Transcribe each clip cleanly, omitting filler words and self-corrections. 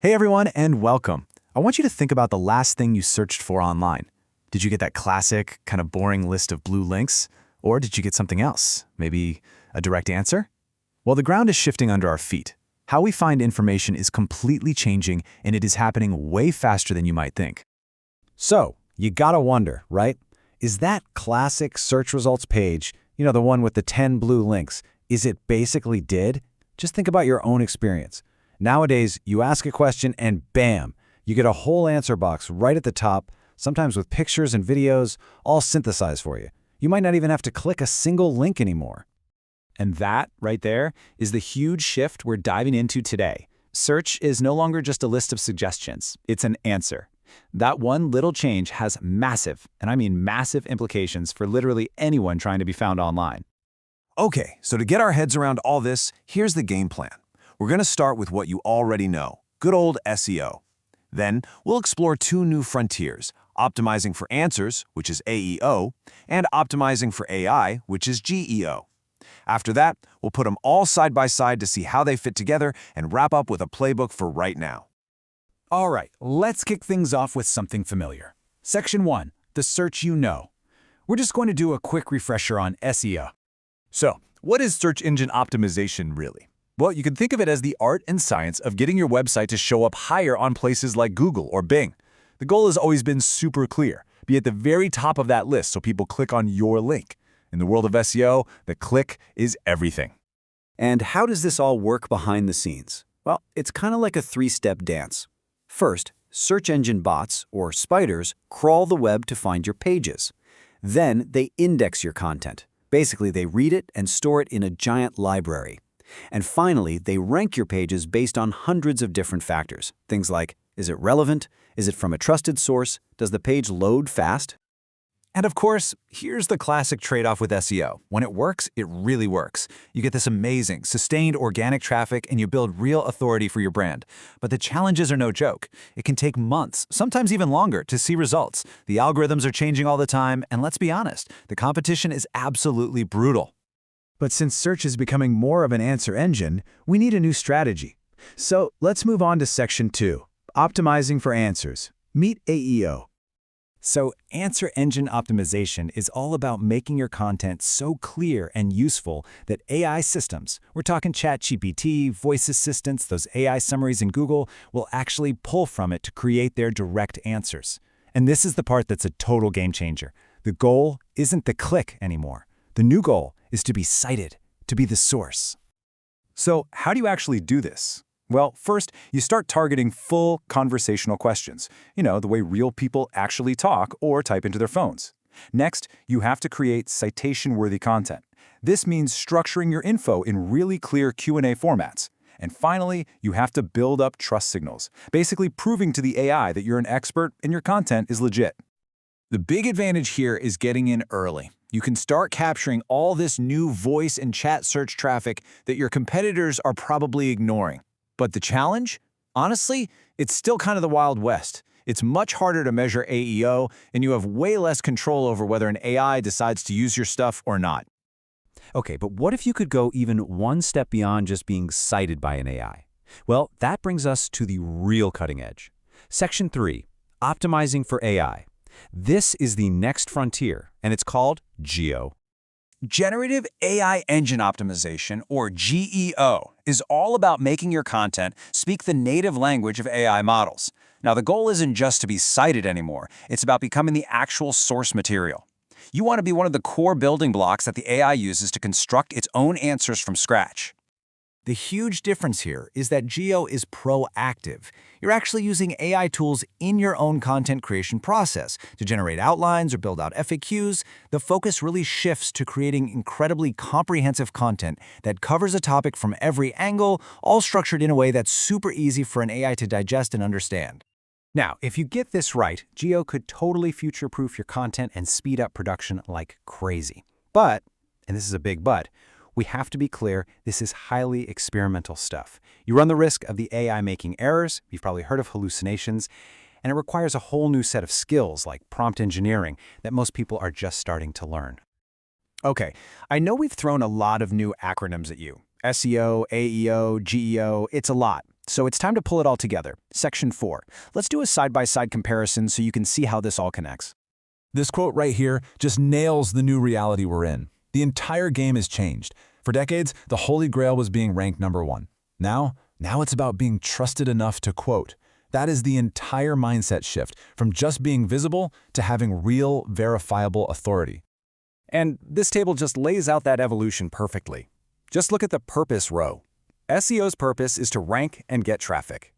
Hey everyone, and welcome. I want you to think about the last thing you searched for online. Did you get that classic, kind of boring list of blue links? Or did you get something else? Maybe a direct answer? Well, the ground is shifting under our feet. How we find information is completely changing, and it is happening way faster than you might think. So, you gotta wonder, right? Is that classic search results page, the one with the 10 blue links, is it basically dead? Just think about your own experience. Nowadays, you ask a question and bam, you get a whole answer box right at the top, sometimes with pictures and videos, all synthesized for you. You might not even have to click a single link anymore. And that, right there, is the huge shift we're diving into today. Search is no longer just a list of suggestions, it's an answer. That one little change has massive, and I mean massive implications for literally anyone trying to be found online. Okay, so to get our heads around all this, here's the game plan. We're going to start with what you already know, good old SEO. Then we'll explore two new frontiers, optimizing for answers, which is AEO, and optimizing for AI, which is GEO. After that, we'll put them all side by side to see how they fit together and wrap up with a playbook for right now. All right, let's kick things off with something familiar. Section 1, the search you know. We're just going to do a quick refresher on SEO. So, what is search engine optimization really? Well, you can think of it as the art and science of getting your website to show up higher on places like Google or Bing. The goal has always been super clear. Be at the very top of that list so people click on your link. In the world of SEO, the click is everything. And how does this all work behind the scenes? Well, it's kind of like a three-step dance. First, search engine bots, or spiders, crawl the web to find your pages. Then they index your content. Basically, they read it and store it in a giant library. And finally, they rank your pages based on hundreds of different factors. Things like, is it relevant? Is it from a trusted source? Does the page load fast? And of course, here's the classic trade-off with SEO. When it works, it really works. You get this amazing, sustained organic traffic and you build real authority for your brand. But the challenges are no joke. It can take months, sometimes even longer, to see results. The algorithms are changing all the time, and let's be honest, the competition is absolutely brutal. But since search is becoming more of an answer engine, we need a new strategy. So let's move on to Section 2, Optimizing for Answers. Meet AEO. So answer engine optimization is all about making your content so clear and useful that AI systems, we're talking ChatGPT, voice assistants, those AI summaries in Google, will actually pull from it to create their direct answers. And this is the part that's a total game changer. The goal isn't the click anymore. The new goal is to be cited, to be the source. So how do you actually do this? Well, first, you start targeting full conversational questions, the way real people actually talk or type into their phones. Next, you have to create citation-worthy content. This means structuring your info in really clear Q&A formats. And finally, you have to build up trust signals, basically proving to the AI that you're an expert and your content is legit. The big advantage here is getting in early. You can start capturing all this new voice and chat search traffic that your competitors are probably ignoring. But the challenge? Honestly, it's still kind of the Wild West. It's much harder to measure AEO, and you have way less control over whether an AI decides to use your stuff or not. Okay, but what if you could go even one step beyond just being cited by an AI? Well, that brings us to the real cutting edge. Section 3, Optimizing for AI. This is the next frontier, and it's called GEO. Generative AI Engine Optimization, or GEO, is all about making your content speak the native language of AI models. Now, the goal isn't just to be cited anymore. It's about becoming the actual source material. You want to be one of the core building blocks that the AI uses to construct its own answers from scratch. The huge difference here is that GEO is proactive. You're actually using AI tools in your own content creation process to generate outlines or build out FAQs. The focus really shifts to creating incredibly comprehensive content that covers a topic from every angle, all structured in a way that's super easy for an AI to digest and understand. Now, if you get this right, GEO could totally future-proof your content and speed up production like crazy. But, and this is a big but, we have to be clear, this is highly experimental stuff. You run the risk of the AI making errors, you've probably heard of hallucinations, and it requires a whole new set of skills like prompt engineering that most people are just starting to learn. Okay, I know we've thrown a lot of new acronyms at you, SEO, AEO, GEO, it's a lot. So it's time to pull it all together. Section 4. Let's do a side-by-side comparison so you can see how this all connects. This quote right here just nails the new reality we're in. The entire game has changed. For decades, the Holy Grail was being ranked #1. Now it's about being trusted enough to quote. That is the entire mindset shift, from just being visible to having real, verifiable authority. And this table just lays out that evolution perfectly. Just look at the purpose row. SEO's purpose is to rank and get traffic.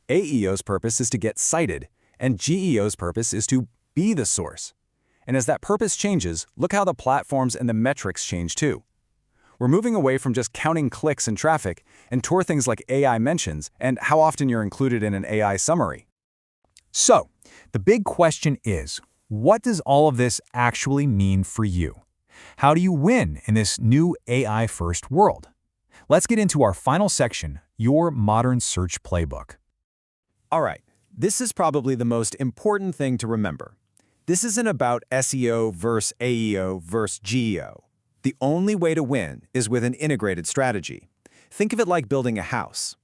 AEO's purpose is to get cited, and GEO's purpose is to be the source. And as that purpose changes, look how the platforms and the metrics change too. We're moving away from just counting clicks and traffic and toward things like AI mentions and how often you're included in an AI summary. So, the big question is, what does all of this actually mean for you? How do you win in this new AI-first world? Let's get into our final section, your modern search playbook. All right, this is probably the most important thing to remember. This isn't about SEO versus AEO versus GEO. The only way to win is with an integrated strategy. Think of it like building a house.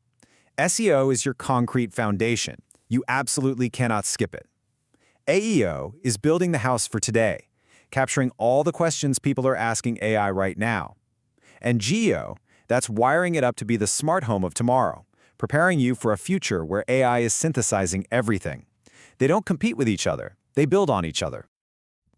SEO is your concrete foundation. You absolutely cannot skip it. AEO is building the house for today, capturing all the questions people are asking AI right now. And GEO, that's wiring it up to be the smart home of tomorrow, preparing you for a future where AI is synthesizing everything. They don't compete with each other. They build on each other.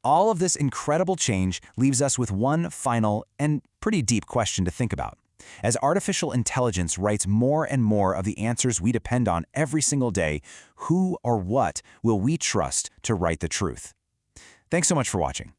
All of this incredible change leaves us with one final and pretty deep question to think about. As artificial intelligence writes more and more of the answers we depend on every single day, who or what will we trust to write the truth? Thanks so much for watching.